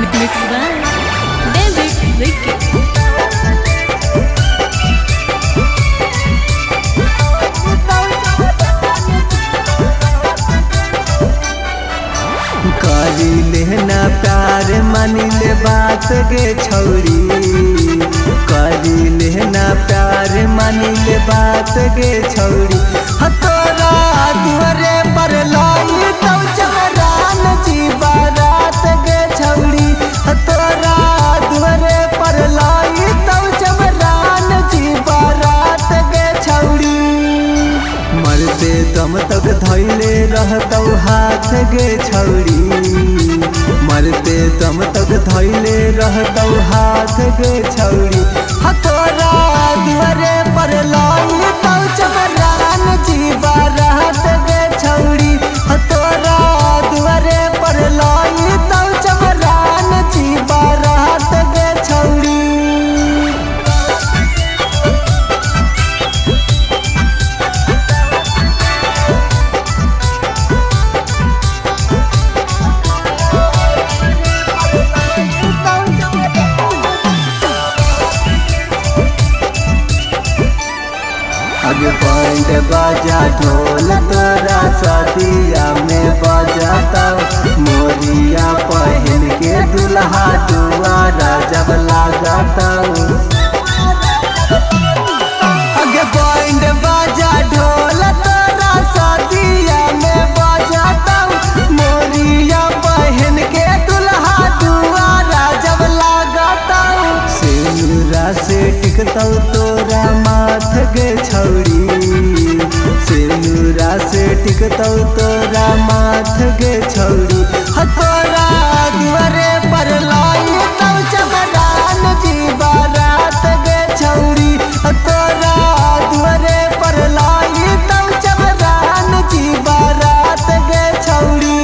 Mixed by David Ricky. करी लेना प्यार मानी ले बात गे छौरी, करी लेना प्यार मानी ले बात गे छौरी। तोरा दुआरे पर लाई तौ चमरान जी बारात गे छौरी, तोरा दुआरे पर लाई तौ चमरान जी बारात गे छौरी। मरते दम तक धैले रहतौ हाथ गे छौरी, मरते दम तक धैले रहतौ हाथ गे छौरी। तोरा दुआरे पर लाई तौ चमरान जी बारात गे छौरी, तोरा दुआरे पर लाई तौ चमरान जी बारात गे छौरी। आगे बैंड बाजा ढोल तोरा शादिया में बजाता, मोरिया पहन के दुल्हा दुआरा जब लगाता। आगे बैंड बाजा ढोल तोरा शादिया में बजाता, मोरिया पहन के दुल्हा दुआरा जब लगाता। सिंदूरा से टिकतौ तोरा माथ गे छौरी, सिंदूरा से टिकतौ तोरा माथ गे छौरी। तोरा दुआरे पर लाई तौ चमरान जी बारात गे छौरी, तोरा दुआरे पर लाई तौ चमरान जी बारात गे छौरी।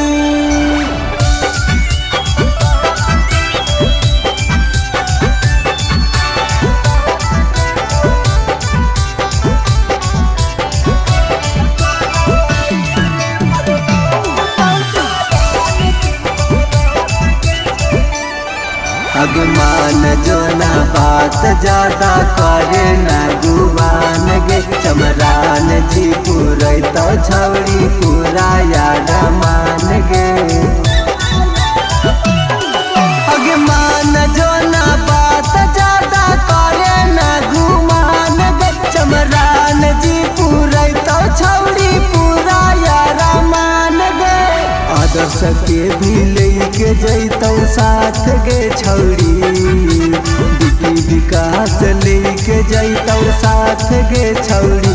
अगे मान जो ना बात ज्यादा करे ना गुबान गे, चमरान जी पूरे तो छौरी पूरा याद मान गे। अगे मान जो ना बात ज्यादा करे ना गुमान गे, चमरान जी पूरे तो छौरी पूरा याद मान गे। आदर्श के भी लेके जैतौ साथ गे छौरी, विकी विकास लेके जैतौ साथ गे छौरी।